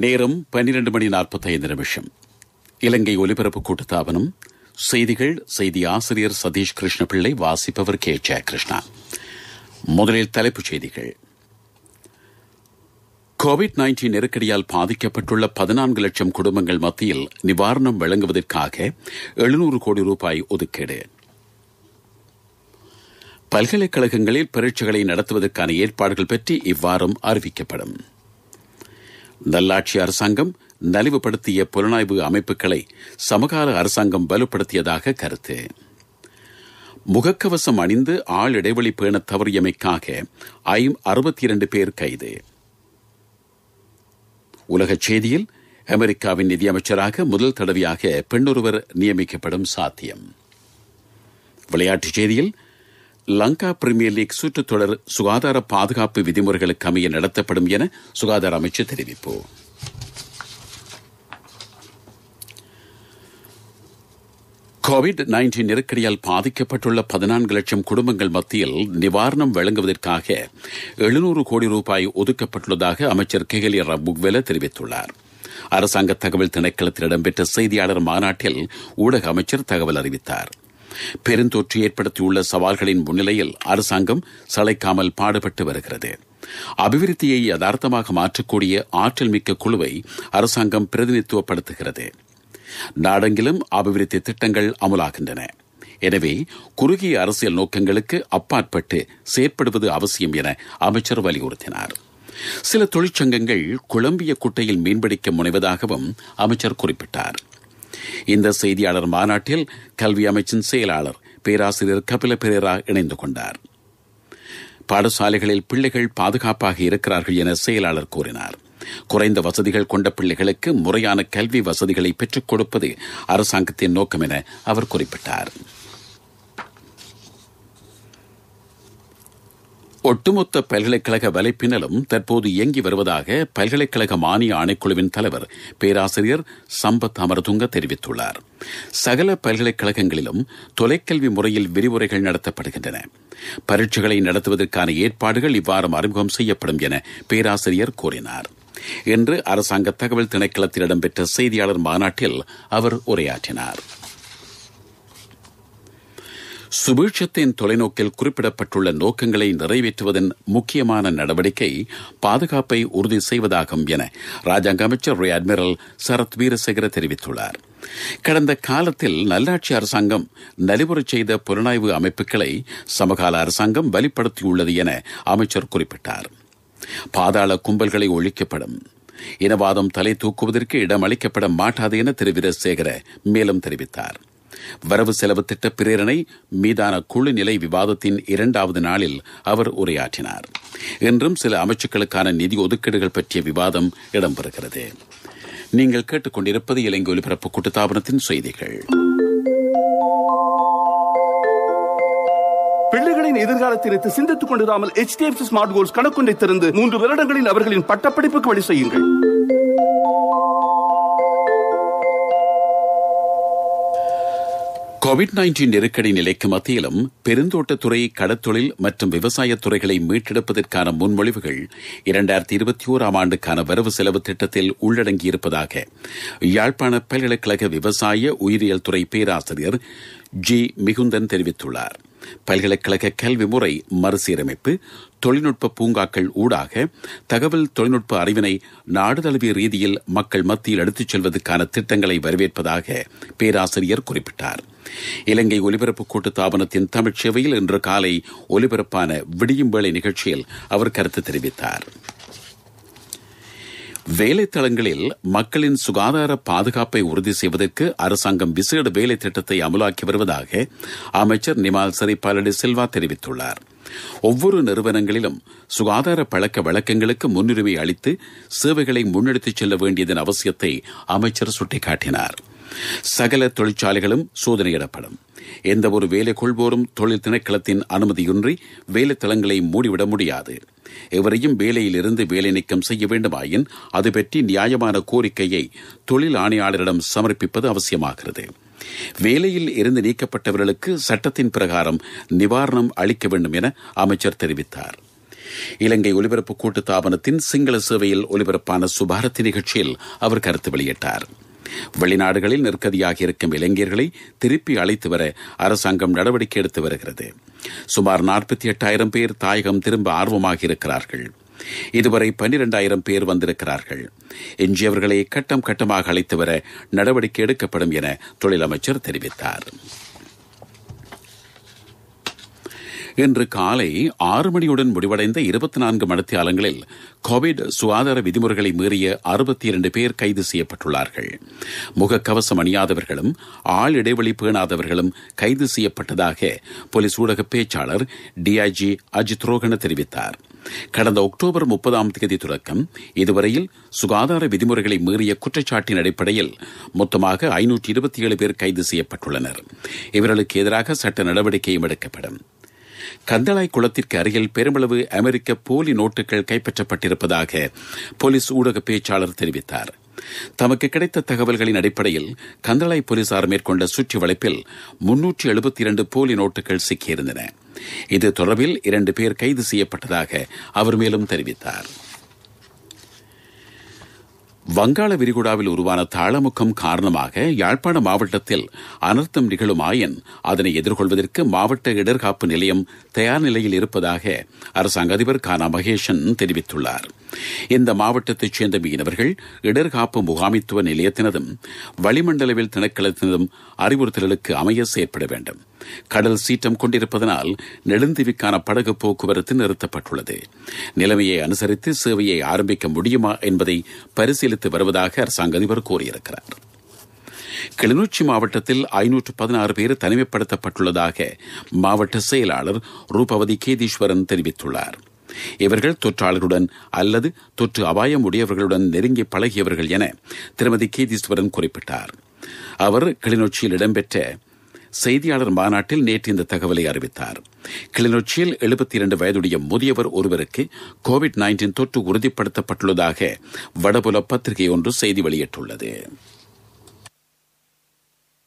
நேரம் 12:45. இலங்கை ஒலிபரப்பு கூட்டுத்தாபனம். செய்திகள். செய்தி ஆசிரியர் சதீஷ் கிருஷ்ணபிள்ளை. வாசிப்பவர் கே ஜெயகிருஷ்ணா. முதலில் தலைப்புச் செய்திகள். கோவிட்-19 நெருக்கடியால் பாதிக்கப்பட்டுள்ள 14 லட்சம் குடும்பங்கள் மத்தியில் நிவாரணம் வழங்குவதற்காக 700 கோடி ரூபாய் ஒதுக்கீடு. பல்கலைக்கழகங்களில் பரீட்சைகளை நடத்துவதற்கான ஏற்பாடுகள் பற்றி இவ்வாரம் அறிவிக்கப்படும். நல்லாட்சி அரசாங்கம் நலிவுபடுத்திய புலனாய்வு அமைப்புகளை சமகால அரசாங்கம் வலுப்படுத்தியதாக கருத்து. முகக்கவசம் அணிந்து ஆள் இடைவெளி பேண தவறியமைக்காக 62 பேர் கைது. உலகச் செய்தியில் அமெரிக்காவின் நிதியமைச்சராக முதல் தடவையாக பெண்ணொருவர் நியமிக்கப்படும் சாத்தியம். விளையாட்டுச் செய்தியில் லங்கா பிரீமியர் லீக் சுற்றுத் தொடர் சுகாதார பாதுகாப்பு விதிமுறைகளுக்கு அமைய நடத்தப்படும் என சுகாதார அமைச்சர் தெரிவிப்பு. கோவிட்-19 நெருக்கடியால் பாதிக்கப்பட்டுள்ள 14 லட்சம் குடும்பங்கள் மத்தியில் நிவாரணம் வழங்குவதற்காக 700 கோடி ரூபாய் ஒதுக்கப்பட்டுள்ளதாக அமைச்சர் கெஹலிய ரம்புக்வெல தெரிவித்துள்ளார். அரசாங்க தகவல் திணைக்களத்தில் இடம்பெற்ற செய்தியாளர் மாநாட்டில் ஊடக அமைச்சர் தகவல் அறிவித்தார். பெருந்தொற்று ஏற்படுத்தியுள்ள சவால்களின் முன்னிலையில் அரசாங்கம் சளைக்காமல் பாடுபட்டு வருகிறது. அபிவிருத்தியை யதார்த்தமாக மாற்றக்கூடிய ஆற்றல் மிக்க குழுவை அரசாங்கம் பிரதிநிதித்துவப்படுத்துகிறது. நாடெங்கிலும் அபிவிருத்தி திட்டங்கள் அமுலாகின்றன. எனவே குறுகிய அரசியல் நோக்கங்களுக்கு அப்பாற்பட்டு செயற்படுவது அவசியம் என அமைச்சர் வலியுறுத்தினார். சில தொழிற்சங்கங்கள் குழம்பிய குட்டையில் மீன்பிடிக்க முனைவதாகவும் அமைச்சர் குறிப்பிட்டார். இந்த செய்தியாளர் மாநாட்டில் கல்வி அமைச்சின் செயலாளர் பேராசிரியர் கபில பெரேரா இணைந்து கொண்டார். பாடசாலைகளில் பிள்ளைகள் பாதுகாப்பாக இருக்கிறார்கள் என செயலாளர் கூறினார். குறைந்த வசதிகள் கொண்ட பிள்ளைகளுக்கு முறையான கல்வி வசதிகளை பெற்றுக் கொடுப்பது அரசாங்கத்தின் நோக்கம் என அவர் குறிப்பிட்டார். ஒட்டுமொத்த பல்கலைக்கழக வலைப்பின்னலும் தற்போது இயங்கி வருவதாக பல்கலைக்கழக மானிய ஆணைக்குழுவின் தலைவர் பேராசிரியர் சம்பத் அமரதுங்க தெரிவித்துள்ளார். சகல பல்கலைக்கழகங்களிலும் தொலைக்கல்வி முறையில் விரிவுரைகள் நடத்தப்படுகின்றன. பரீட்சைகளை நடத்துவதற்கான ஏற்பாடுகள் இவ்வாரம் அறிமுகம் செய்யப்படும் என பேராசிரியர் கூறினார். இன்று அரசாங்க தகவல் திணைக்களத்தில் இடம்பெற்ற செய்தியாளர் மாநாட்டில் அவர் உரையாற்றினார். சுபீட்சத்தின் தொலைநோக்கில் குறிப்பிடப்பட்டுள்ள நோக்கங்களை நிறைவேற்றுவதன் முக்கியமான நடவடிக்கை பாதுகாப்பை உறுதி செய்வதாகும் என ராஜாங்க அமைச்சர் ரியர் அட்மிரல் சரத் வீரசேகர தெரிவித்துள்ளார். கடந்த காலத்தில் நல்லாட்சி அரசாங்கம் நலிவுறச் செய்த புலனாய்வு அமைப்புகளை சமகால அரசாங்கம் வலுப்படுத்தியுள்ளது என அமைச்சர் குறிப்பிட்டார். பாதாள கும்பல்களை ஒழிக்கப்படும். இனவாதம் தலை தூக்குவதற்கு இடம் அளிக்கப்பட மாட்டாது என திரு வீரசேகர மேலும் தெரிவித்தார். வரவு செலவு திட்ட பிரேரணை மீதான குழு நிலை விவாதத்தின் 2வது நாளில் அவர் உரையாற்றினார். இன்றும் சில அமைச்சுக்களுக்கான நிதி ஒதுக்கீடுகள் பற்றிய விவாதம் இடம்பெறுகிறது. நீங்கள் கேட்டுக்கொண்டிருப்பது இலங்கை ஒலிபரப்பு கூட்டுத்தாபனத்தின் செய்திகள். பிள்ளைகளின் எதிர்காலத்திற்கு சிந்தித்துக் கொண்டிராமல் HDFC ஸ்மார்ட் கோல்ஸ் கணக்கொன்றை திறந்து 3 வருடங்களில் அவர்களின் பட்டப்படிப்புக்கு வழி செய்யுங்கள். கோவிட்-19 நெருக்கடி நிலைக்கு மத்தியிலும் பெருந்தோட்டத்துறை, கடற்தொழில் மற்றும் விவசாயத் துறைகளை மீட்டெடுப்பதற்கான முன்மொழிவுகள் 2021 ஆண்டுக்கான வரவு செலவு திட்டத்தில் உள்ளடங்கியிருப்பதாக யாழ்ப்பாண பல்கலைக்கழக விவசாய உயிரியல் துறை பேராசிரியர் ஜி மிகுந்தன் தெரிவித்துள்ளார். பல்கலைக்கழக கல்வி முறை மறுசீரமைப்பு, தொழில்நுட்ப பூங்காக்கள் ஊடாக தகவல் தொழில்நுட்ப அறிவினை நாடு தழுவிய ரீதியில் மக்கள் மத்தியில் எடுத்துச் செல்வதற்கான திட்டங்களை வரவேற்பதாக பேராசிரியர் குறிப்பிட்டார். இலங்கை ஒலிபரப்பு கூட்டுத்தாபனத்தின் தமிழ் சேவையில் இன்று காலை ஒலிபரப்பான விடியும் வேளை நிகழ்ச்சியில் அவர் கருத்து தெரிவித்தார். வேலைத்தளங்களில் மக்களின் சுகாதார பாதுகாப்பை உறுதி செய்வதற்கு அரசாங்கம் விசேட வேலை திட்டத்தை அமலாக்கி வருவதாக அமைச்சர் நிமால் சரிபாலடி சில்வா தெரிவித்துள்ளார். ஒவ்வொரு நிறுவனங்களிலும் சுகாதார பழக்க வழக்கங்களுக்கு முன்னுரிமை அளித்து சேவைகளை முன்னெடுத்துச் செல்ல வேண்டியதன் அவசியத்தை அமைச்சர் சுட்டிக்காட்டினார். சகல தொழிற்சாலைகளும் சோதனையிடப்படும். எந்த ஒரு வேலை கொள்வோரும் தொழில் திணைக்களத்தின் அனுமதியின்றி வேலைத்தளங்களை மூடிவிட முடியாது. எவரையும் வேலையில் இருந்து வேலை நீக்கம் செய்ய வேண்டுமாயின் அது பற்றி நியாயமான கோரிக்கையை தொழில் ஆணையாளரிடம் சமர்ப்பிப்பது அவசியமாகிறது. வேலையில் இருந்து நீக்கப்பட்டவர்களுக்கு சட்டத்தின் பிரகாரம் நிவாரணம் அளிக்க வேண்டும் என அமைச்சர் தெரிவித்தார். இலங்கை ஒலிபரப்பு கூட்டுத்தாபனத்தின் சிங்கள சேவையில் ஒலிபரப்பான சுபாரத்தி நிகழ்ச்சியில் அவர் கருத்து வெளியிட்டார். வெளிநாடுகளில் நெருக்கடியாக இருக்கும் இளைஞர்களை திருப்பி அழைத்து வர அரசாங்கம் நடவடிக்கை எடுத்து வருகிறது. சுமார் 48,000 பேர் தாயகம் திரும்ப ஆர்வமாக இருக்கிறார்கள். இதுவரை 12,000 பேர் வந்திருக்கிறார்கள். எஞ்சியவர்களை கட்டம் கட்டமாக அழைத்து வர நடவடிக்கை எடுக்கப்படும் என தொழிலமைச்சர் தெரிவித்தார். இன்று காலை 6 மணியுடன் முடிவடைந்த 24 மணித்தியாலங்களில் கோவிட் சுகாதார விதிமுறைகளை மீறிய 62 பேர் கைது செய்யப்பட்டுள்ளார்கள். முகக்கவசம் அணியாதவர்களும் ஆள் இடைவெளி பேணாதவர்களும் கைது செய்யப்பட்டதாக போலீஸ் ஊடக பேச்சாளர் டிஐஜி அஜித் ரோகன தெரிவித்தார். கடந்த அக்டோபர் 30 தொடக்கம் இதுவரையில் சுகாதார விதிமுறைகளை மீறிய குற்றச்சாட்டின் அடிப்படையில் மொத்தமாக 527 பேர் கைது செய்யப்பட்டுள்ளனர். இவர்களுக்கு எதிராக சட்ட நடவடிக்கையும் எடுக்கப்படும். கந்தளாய் குளத்திற்கு அருகில் பெருமளவு அமெரிக்க போலி நோட்டுகள் கைப்பற்றப்பட்டிருப்பதாக போலீஸ் ஊடக பேச்சாளர் தெரிவித்தார். தமக்கு கிடைத்த தகவல்களின் அடிப்படையில் கந்தளாய் போலீசார் மேற்கொண்ட சுற்றி வளைப்பில் 372 போலி நோட்டுகள் சிக்கியிருந்தன. இது தொடர்பில் 2 பேர் கைது செய்யப்பட்டதாக அவர் மேலும் தெரிவித்தார். வங்காள விரிகுடாவில் உருவான தாளமுக்கம் காரணமாக யாழ்ப்பாண மாவட்டத்தில் அனர்த்தம் நிகழுமாயின் அதனை எதிர்கொள்வதற்கு மாவட்ட இடர்காப்பு நிலையம் தயார் நிலையில் இருப்பதாக அரசாங்க அதிபர் கானா மகேஷன் தெரிவித்துள்ளார். இந்த மாவட்டத்தைச் சேர்ந்த மீனவர்கள் இடர்காப்பு முகாமித்துவ நிலையத்தினதும் வளிமண்டலவில் திணைக்களத்தினதும் அறிவுறுத்தல்களுக்கு அமைய செயற்பட வேண்டும். கடல் சீற்றம் கொண்டிருப்பதனால் நெடுந்தீவுக்கான படகு போக்குவரத்து நிறுத்தப்பட்டுள்ளது. நிலைமையை அனுசரித்து சேவையை ஆரம்பிக்க முடியுமா என்பதை பரிசீலித்து வருவதாக அரசாங்க அதிபர் கூறியிருக்கிறார். கிளிநொச்சி மாவட்டத்தில் 516 பேர் தனிமைப்படுத்தப்பட்டுள்ளதாக மாவட்ட செயலாளர் ரூபவதி கேதீஸ்வரன் தெரிவித்துள்ளார். இவர்கள் தொற்றாளர்களுடன் அல்லது தொற்று அபாயம் உடையவர்களுடன் நெருங்கி பழகியவர்கள் என திருமதி கேதீஸ்வரன் குறிப்பிட்டார். அவர் கிளிநொச்சியில் இடம்பெற்ற செய்தியாளர் மாநாட்டில் நேற்று இந்த தகவலை அறிவித்தார். கிளிநொச்சியில் 72 வயதுடைய முதியவர் ஒருவருக்கு கோவிட்-19 தொற்று உறுதிப்படுத்தப்பட்டுள்ளதாக வடபுல பத்திரிகை ஒன்று செய்தி வெளியிட்டுள்ளது.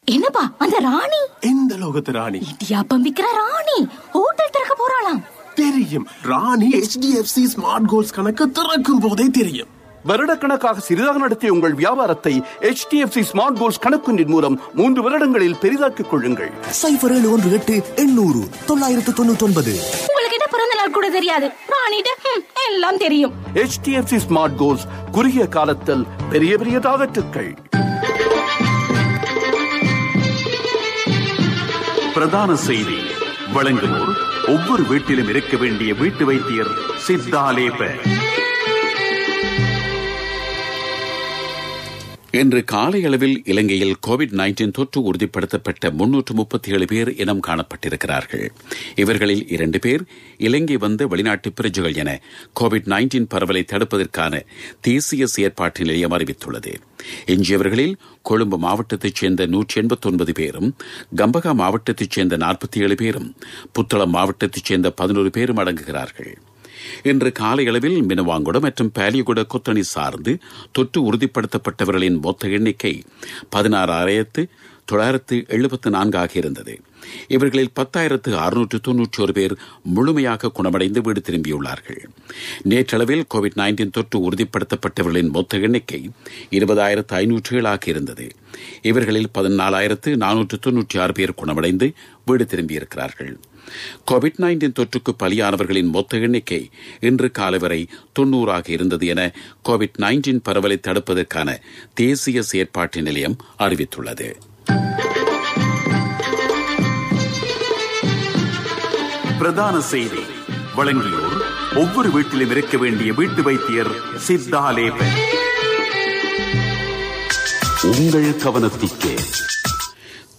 என்னப்பா அந்த ராணி? எந்த லோகத்து ராணி? இடியாப்பம் விக்கிற ராணி ஹோட்டல் திறக்க போறாளாம். தெரியும். ராணி HDFC ஸ்மார்ட் கோல்ஸ் கணக்கு திறக்கும் போதே தெரியும். வருடக்கணக்காக சிறிதாக நடத்திய உங்கள் வியாபாரத்தை HDFC ஸ்மார்ட் கோல்ஸ் கணக்குன்றின் மூலம் 3 வருடங்களில் பெரிதாக்கிக் கொள்ளுங்கள். 0718-800-999. உங்களுக்கு என்ன பிறந்த நாள் கூட தெரியாது. ராணிட்ட எல்லாம் தெரியும். HDFC ஸ்மார்ட் கோல்ஸ் குறுகிய காலத்தில் பெரிய பெரிய டார்கெட்டுகள். பிரதான செய்தி வழங்குவோர் ஒவ்வொரு வீட்டிலும் இருக்க வேண்டிய வீட்டு வைத்தியர் சித்தாலேப. இன்று காலை அளவில் இலங்கையில் கோவிட்-19 தொற்று உறுதிப்படுத்தப்பட்ட 337 பேர் இனம் காணப்பட்டிருக்கிறார்கள். இவர்களில் 2 பேர் இலங்கை வந்த வெளிநாட்டு பிரஜைகள் என கோவிட்-19 பரவலை தடுப்பதற்கான தேசிய செயற்பாட்டு நிலையம் அறிவித்துள்ளது. எஞ்சியவர்களில் கொழும்பு மாவட்டத்தைச் சேர்ந்த 189 பேரும், கம்பகா மாவட்டத்தைச் சேர்ந்த 47 பேரும், புத்தளம் மாவட்டத்தைச் சேர்ந்த 11 பேரும் அடங்குகிறார்கள். இன்று காலை அளவில் மினுவாங்குட மற்றும் பாலியகுட கொத்தணி சார்ந்து தொற்று உறுதிப்படுத்தப்பட்டவர்களின் மொத்த எண்ணிக்கை 16,974 ஆக இருந்தது. இவர்களில் 10,691 பேர் முழுமையாக குணமடைந்து வீடு திரும்பியுள்ளார்கள். நேற்றளவில் கோவிட்-19 தொற்று உறுதிப்படுத்தப்பட்டவர்களின் மொத்த எண்ணிக்கை 20,507 ஆக இருந்தது. இவர்களில் 14,496 பேர் குணமடைந்து வீடு திரும்பியிருக்கிறார்கள். கோவிட்-19 தொற்றுக்கு பலியானவர்களின் மொத்த எண்ணிக்கை இன்று காலை வரை 90 ஆக இருந்தது என கோவிட்-19 பரவலை தடுப்பதற்கான தேசிய செயற்பாட்டு நிலையம் அறிவித்துள்ளது. பிரதான செய்தி வழங்கியோர் ஒவ்வொரு வீட்டிலும் இருக்க வேண்டிய வீட்டு வைத்தியர் சித்தாலேப. உங்கள் கவனத்திற்கு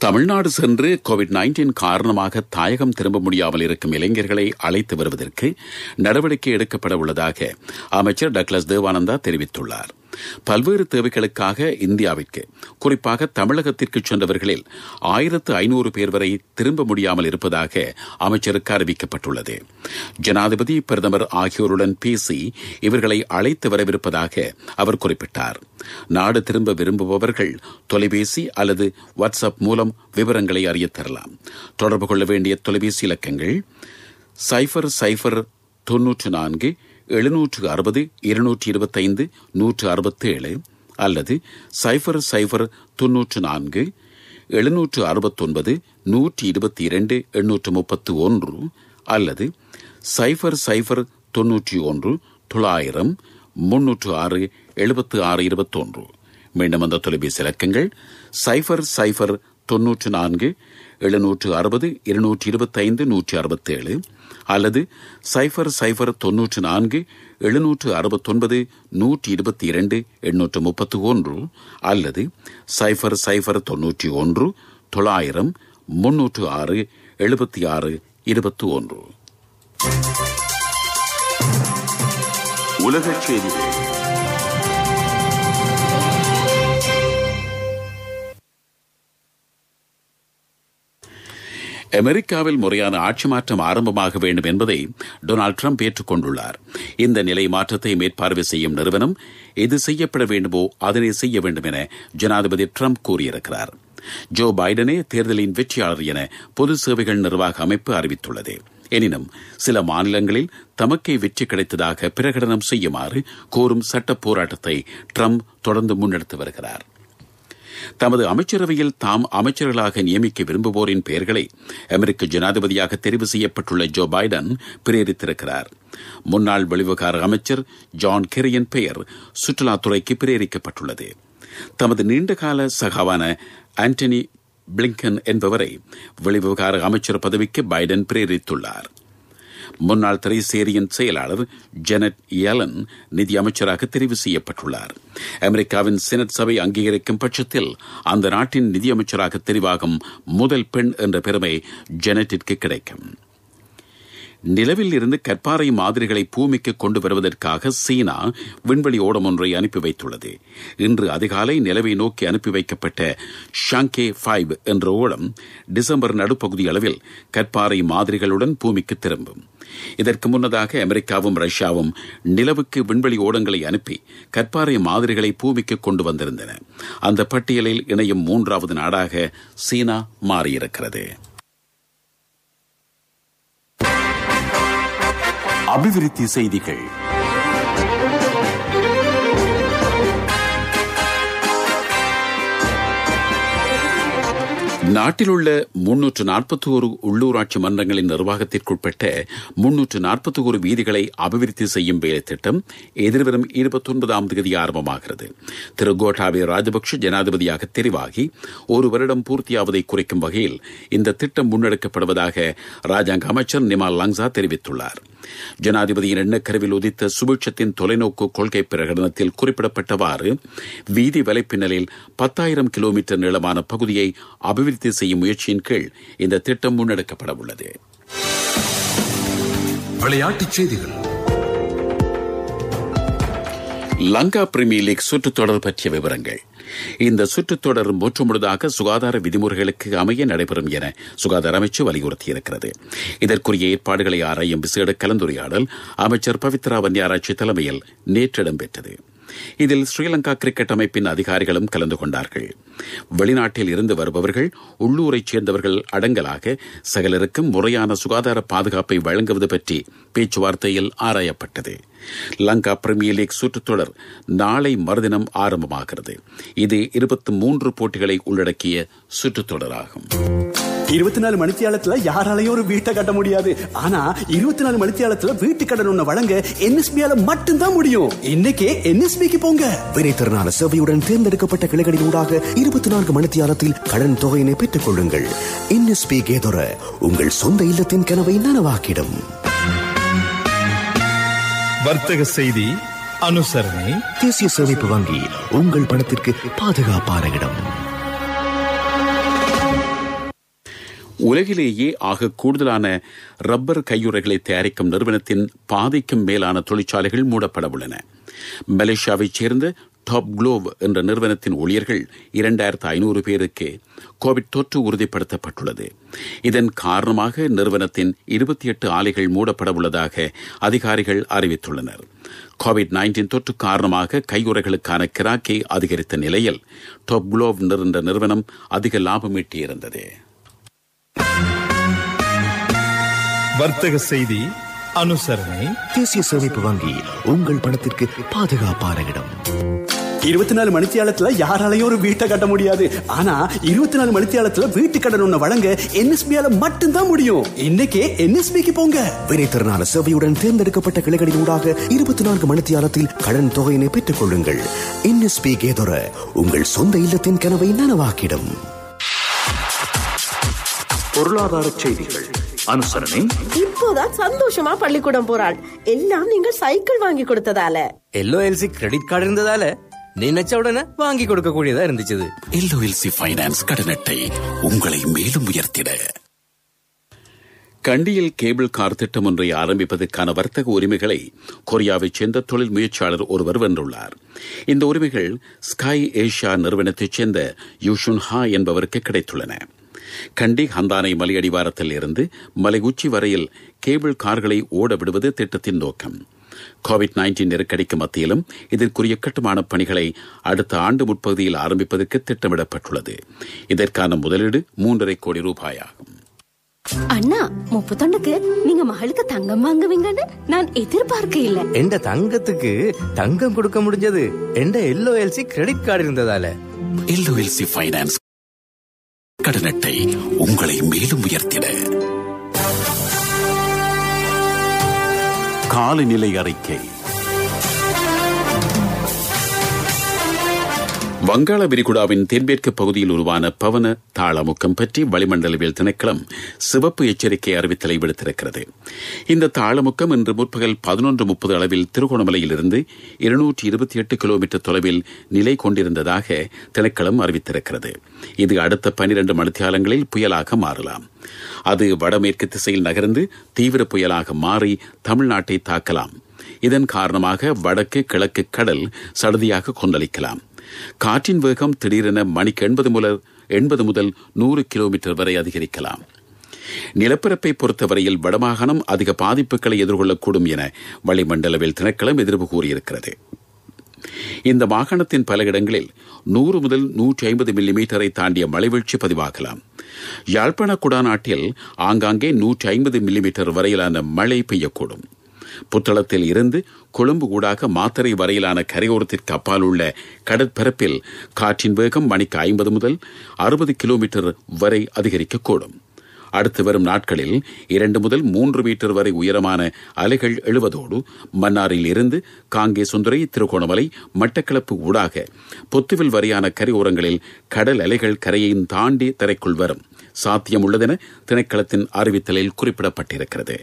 தமிழ்நாடு சென்று கோவிட்-19 காரணமாக தாயகம் திரும்ப முடியாமல் இருக்கும் இளைஞர்களை அழைத்து வருவதற்கு நடவடிக்கை எடுக்கப்பட உள்ளதாக அமைச்சர் டக்ளஸ் தேவானந்தா தெரிவித்துள்ளார். பல்வேறு தேவைகளுக்காக இந்தியாவிற்கு, குறிப்பாக தமிழகத்திற்கு சென்றவர்களில் 1,500 பேர் வரை திரும்ப முடியாமல் இருப்பதாக அமைச்சருக்கு அறிவிக்கப்பட்டுள்ளது. ஜனாதிபதி, பிரதமர் ஆகியோருடன் பேசி இவர்களை அழைத்து வரவிருப்பதாக அவர் குறிப்பிட்டார். நாடு திரும்ப விரும்புபவர்கள் தொலைபேசி அல்லது வாட்ஸ்அப் மூலம் விவரங்களை அறியத் தரலாம். தொடர்பு கொள்ள வேண்டிய தொலைபேசி இலக்கங்கள் 00 94 760 225 167 அல்லது 00 94 769 122 831 அல்லது 00 91 900 306 7621. மீண்டும் அந்த தொலைபேசி இலக்கங்கள் 00 94 760 225 167 அல்லது 00 94 769 122 831 அல்லது 00 91 900 306 76 21. உலகச் செய்திகள். அமெரிக்காவில் முறையான ஆட்சி மாற்றம் ஆரம்பமாக வேண்டும் என்பதை டொனால்டு டிரம்ப் ஏற்றுக்கொண்டுள்ளார். இந்த நிலை மாற்றத்தை மேற்பார்வை செய்யும் நிறுவனம் எது செய்யப்பட வேண்டுமோ அதனை செய்ய வேண்டும் என ஜனாதிபதி டிரம்ப் கூறியிருக்கிறார். ஜோ பைடனே தேர்தலின் வெற்றியாளர் என பொது சேவைகள் நிர்வாக அமைப்பு அறிவித்துள்ளது. எனினும் சில மாநிலங்களில் தமக்கே வெற்றி கிடைத்ததாக பிரகடனம் செய்யுமாறு கோரும் சட்ட போராட்டத்தை டிரம்ப் தொடர்ந்து முன்னெடுத்து வருகிறார். தமது அமைச்சரவையில் தாம் அமைச்சர்களாக நியமிக்க விரும்புவோரின் பெயர்களை அமெரிக்க ஜனாதிபதியாக தெரிவு செய்யப்பட்டுள்ள ஜோ பைடன் பிரேரித்திருக்கிறார். முன்னாள் வெளிவிவகார அமைச்சர் ஜான் கெரியின் பெயர் சுற்றுலாத்துறைக்கு பிரேரிக்கப்பட்டுள்ளது. தமது நீண்டகால சகாவான ஆண்டனி பிளிங்கன் என்பவரை வெளிவிவகார அமைச்சர் பதவிக்கு பைடன் பிரேரித்துள்ளார். முன்னாள் திரைசேரியின் செயலாளர் ஜெனட் யலன் நிதி அமைச்சராக தெரிவு செய்யப்பட்டுள்ளார். அமெரிக்காவின் செனட் சபை அங்கீகரிக்கும் பட்சத்தில் அந்த நாட்டின் நிதியமைச்சராக தெரிவாகும் முதல் பெண் என்ற பெருமை ஜெனட்டிற்கு கிடைக்கும். நிலவில் இருந்து கற்பாறை மாதிரிகளை பூமிக்கு கொண்டு வருவதற்காக சீனா விண்வெளி ஓடம் ஒன்றை அனுப்பி வைத்துள்ளது. இன்று அதிகாலை நிலவை நோக்கி அனுப்பி வைக்கப்பட்ட ஷாங்கே 5 என்ற ஓடம் டிசம்பர் நடுப்பகுதி அளவில் கற்பாறை மாதிரிகளுடன் பூமிக்கு திரும்பும். இதற்கு முன்னதாக அமெரிக்காவும் ரஷ்யாவும் நிலவுக்கு விண்வெளி ஓடங்களை அனுப்பி கற்பாறை மாதிரிகளை பூமிக்கு கொண்டு வந்திருந்தன. அந்த பட்டியலில் இணையும் 3வது நாடாக சீனா மாறியிருக்கிறது. அபிவிருத்தி செய்திகள். நாட்டில் உள்ள 341 உள்ளூராட்சி மன்றங்களின் நிர்வாகத்திற்குட்பட்ட 341 வீதிகளை அபிவிருத்தி செய்யும் வேலை திட்டம் எதிர்வரும் 29ஆம் தேதி ஆரம்பமாகிறது. திரு கோட்டாபய ராஜபக்ஷ ஜனாதிபதியாக தெரிவாகி ஒரு வருடம் பூர்த்தியாவதை குறிக்கும் வகையில் இந்த திட்டம் முன்னெடுக்கப்படுவதாக ராஜாங்க அமைச்சர் நிமால் லங்ஸா தெரிவித்துள்ளார். ஜனாதிபதியின் எண்ணக்கருவில் உதித்த சுபிட்சத்தின் தொலைநோக்கு கொள்கை பிரகடனத்தில் குறிப்பிடப்பட்டவாறு வீதி வலைப்பின்னலில் 10,000 கிலோமீட்டர் நீளமான பகுதியை அபிவிருத்தி செய்யும் முயற்சியின் கீழ் இந்த திட்டம் முன்னெடுக்கப்பட உள்ளது. விளையாட்டுச் செய்திகள். லங்கா பிரீமியர் லீக் சுற்றுத்தொடர் பற்றிய விவரங்கள். இந்த சுற்றுத்தொடர் முற்றுமுழுதாக சுகாதார விதிமுறைகளுக்கு அமைய நடைபெறும் என சுகாதார அமைச்சு வலியுறுத்தியிருக்கிறது. இதற்குரிய ஏற்பாடுகளை ஆராயும் விசேட கலந்துரையாடல் அமைச்சர் பவித்ரா வன்னியாராய்ச்சி தலைமையில் நேற்று இடம்பெற்றது. இதில் ஸ்ரீலங்கா கிரிக்கெட் அமைப்பின் அதிகாரிகளும் கலந்து கொண்டார்கள். வெளிநாட்டில் இருந்து வருபவர்கள் உள்ளூரைச் சேர்ந்தவர்கள் அடங்கலாக சகலருக்கும் முறையான சுகாதார பாதுகாப்பை வழங்குவது பற்றி பேச்சுவார்த்தையில் ஆராயப்பட்டது. லங்கா பிரீமியர் லீக் சுற்றுத்தொடர் நாளை மறுதினம் ஆரம்பமாகிறது. இது 23 போட்டிகளை உள்ளடக்கிய சுற்றுத்தொடராகும். 24 மணித்தியாலத்துல யாராலையும் ஒரு வீட்டை கட்ட முடியாது. ஆனா 24 மணித்தியாலத்துல வீட்டு கடன் ஒண்ணு வழங்க NSBயால மட்டும்தான் முடியும். இன்னைக்கே NSBக்கு போங்க. வினைத்திறனான சேவையுடன் தேர்ந்தெடுக்கப்பட்ட கிளைகளின் ஊடாக 24 மணித்தியாலத்தில் கடன் தொகையினை பெற்றுக் கொள்ளுங்கள். NSB கேதொர உங்கள் சொந்த இல்லத்தின் கனவை நனவாக்கிடும். வர்த்தக செய்தி அனுசரணை. தேசிய சேமிப்பு வங்கி உங்கள் பணத்திற்கு பாதுகாப்பான இடம். உலகிலேயே ஆக கூடுதலான ரப்பர் கையுறைகளை தயாரிக்கும் நிறுவனத்தின் பாதிக்கும் மேலான தொழிற்சாலைகள் மூடப்பட உள்ளன. மலேசியாவைச் சேர்ந்த டாப் குளோவ் என்ற நிறுவனத்தின் ஊழியர்கள் 2500 பேருக்கு கோவிட் தொற்று உறுதிப்படுத்தப்பட்டுள்ளது. இதன் காரணமாக நிறுவனத்தின் 28 ஆலைகள் மூடப்பட உள்ளதாக அதிகாரிகள் அறிவித்துள்ளனர். கோவிட்-19 தொற்று காரணமாக கையுறைகளுக்கான கிராக்கை அதிகரித்த நிலையில் டாப் குளோவ் என்ற நிறுவனம் அதிக லாபம் ஈட்டியிருந்தது. வர்த்தக செய்தி அனுசரணை தேசிய சேமிப்பு வங்கி, உங்கள் பணத்திற்கு பாதுகாப்பான இடம். 24 மணித்தியாலத்துல யாராலையும் ஒரு வீட்டை கட்ட முடியாது. ஆனா 24 மணித்தியாலத்துல வீட்டு கடன் ஒண்ணு வழங்க NSBயால மட்டும்தான் முடியும். இன்னைக்கே NSBக்கு போங்க. வினைத்திறனான சேவையுடன் தேர்ந்தெடுக்கப்பட்ட கிளைகளின் ஊடாக 24 மணித்தியாலத்தில் கடன் தொகையினை பெற்றுக் கொள்ளுங்கள். NSB கேதொர, உங்கள் சொந்த இல்லத்தின் கனவை நனவாக்கிடும். பொருளாதார செய்திகள் அனுசரணை. இப்போதான் சந்தோஷமா பள்ளிக்கூடம் போறாள். எல்லாம் நீங்கள் சைக்கிள் வாங்கி கொடுத்ததால. LOLC கிரெடிட் கார்டு இருந்ததால நினைச்ச உடனே வாங்கி கொடுக்க கூடியதா இருந்துச்சு. LOLC ஃபைனான்ஸ் கடன் அட்டை உங்களை மேலும் உயர்த்திட. கண்டியில் கேபிள் கார் திட்டம் ஒன்றை ஆரம்பிப்பதற்கான வர்த்தக உரிமைகளை கொரியாவைச் சேர்ந்த தொழில் முயற்சியாளர் ஒருவர் வென்றுள்ளார். இந்த உரிமைகள் ஸ்கை ஏஷியா நிறுவனத்தைச் சேர்ந்த யூஷுன் ஹா என்பவருக்கு கிடைத்துள்ளன. கண்டி ஹந்தானை மலையடிவாரத்தில் இருந்து மலை உச்சி வரையில் கேபிள் கார்களை ஓட விடுவது திட்டத்தின் நோக்கம். கோவிட்-19 நெருக்கடிக்கு மத்தியிலும் இதற்குரிய கட்டுமான பணிகளை அடுத்த ஆண்டு முற்பகுதியில் ஆரம்பிப்பதற்கு திட்டமிடப்பட்டுள்ளது. இதற்கான முதலீடு 3.5 கோடி ரூபாயாகும். அண்ணா, 30 நீங்க மகளுக்கு தங்கம் வாங்குவீங்கன்னு நான் எதிர்பார்க்க இல்ல. எந்த தங்கத்துக்கு தங்கம் கொடுக்க முடிஞ்சது எந்த LOLC கிரெடிட் கார்டு இருந்ததால. LOLC ஃபைனான்ஸ் கடன் அட்டை உங்களை மேலும் உயர்த்திட. காலநிலை அறிக்கை. வங்காள விரிகுடாவின் தென்மேற்கு பகுதியில் உருவான பவன தாளமுக்கம் பற்றி வளிமண்டலவியல் திணைக்களம் சிவப்பு எச்சரிக்கை அறிவித்தலை விடுத்திருக்கிறது. இந்த தாளமுக்கம் இன்று முற்பகல் 11:30 அளவில் திருகோணமலையிலிருந்து 228 கிலோமீட்டர் தொலைவில் நிலை கொண்டிருந்ததாக திணைக்களம் அறிவித்திருக்கிறது. இது அடுத்த 12 மணித்தியாலங்களில் புயலாக மாறலாம். அது வடமேற்கு திசையில் நகர்ந்து தீவிர புயலாக மாறி தமிழ்நாட்டை தாக்கலாம். இதன் காரணமாக வடக்கு கிழக்கு கடல் சடுதியாக கொந்தளிக்கலாம். காற்றின் வேகம் திடீரென மணிக்கு 80 முதல் 100 கிலோமீட்டர் வரை அதிகரிக்கலாம். நிலப்பரப்பை பொறுத்தவரையில் வடமாகாணம் அதிக பாதிப்புகளை எதிர்கொள்ளக்கூடும் என வளிமண்டலவியல் திணைக்களம் எதிர்ப்பு கூறியிருக்கிறது. இந்த மாகாணத்தின் பல இடங்களில் 100 முதல் 150 மில்லிமீட்டரை தாண்டிய மழைவீழ்ச்சி பதிவாகலாம். யாழ்ப்பாண குடாநாட்டில் ஆங்காங்கே 150 மில்லிமீட்டர் வரையிலான மழை பெய்யக்கூடும். புத்தளத்தில் இருந்து கொழும்பு ஊடாக மாத்தறை வரையிலான கரையோரத்திற்கு அப்பால் உள்ள கடற்பரப்பில் காற்றின் வேகம் மணிக்கு 50 முதல் 60 கிலோமீட்டர் வரை அதிகரிக்கக்கூடும். அடுத்து வரும் நாட்களில் 2 முதல் 3 மீட்டர் வரை உயரமான அலைகள் எழுவதோடு மன்னாரில் இருந்து காங்கேசுந்துறை, திருகோணமலை, மட்டக்களப்பு ஊடாக பொத்துவில் வரையான கரையோரங்களில் கடல் அலைகள் கரையையும் தாண்டி தரைக்குள் வரும் சாத்தியம் உள்ளதென திணைக்களத்தின் அறிவித்தலில் குறிப்பிடப்பட்டிருக்கிறது.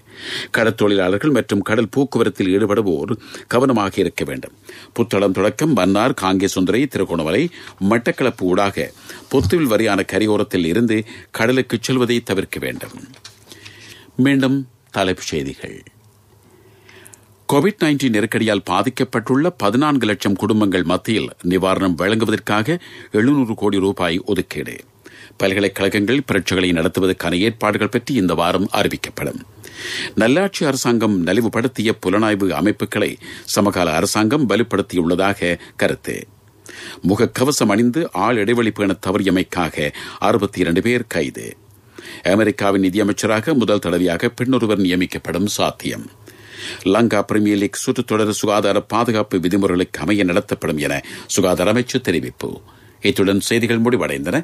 கடற்தொழிலாளர்கள் மற்றும் கடல் போக்குவரத்தில் ஈடுபடுவோர் கவனமாக இருக்க வேண்டும். புத்தளம் தொடக்கம் மன்னார், காங்கேசுந்துறை, திருகோணமலை, மட்டக்களப்பு ஊடாக பொத்துவில் வரையான கரையோரத்தில் இருந்து கடலுக்கு செல்வதை தவிர்க்க வேண்டும். மீண்டும் தலைப்புச் செய்திகள். கோவிட்-19 நெருக்கடியால் பாதிக்கப்பட்டுள்ள 14 லட்சம் குடும்பங்கள் மத்தியில் நிவாரணம் வழங்குவதற்காக 700 கோடி ரூபாய் ஒதுக்கீடு. பல்கலைக்கழகங்கள் பரீட்சைகளை நடத்துவதற்கான ஏற்பாடுகள் பற்றி இந்த வாரம் அறிவிக்கப்படும். நல்லாட்சி அரசாங்கம் நலிவுபடுத்திய புலனாய்வு அமைப்புகளை சமகால அரசாங்கம் வலுப்படுத்தியுள்ளதாக கருத்து. முகக்கவசம் அணிந்து ஆள் இடைவெளி பேண தவறியமைக்காக 62 பேர் கைது. அமெரிக்காவின் நிதியமைச்சராக முதல் தடவையாக பெண்ணொருவர் நியமிக்கப்படும் சாத்தியம். லங்கா பிரீமியர் லீக் சுற்றுத்தொடர் சுகாதார பாதுகாப்பு விதிமுறைகளுக்கு அமைய நடத்தப்படும் என சுகாதார அமைச்சு தெரிவிப்பு. இத்துடன் செய்திகள் முடிவடைந்தன.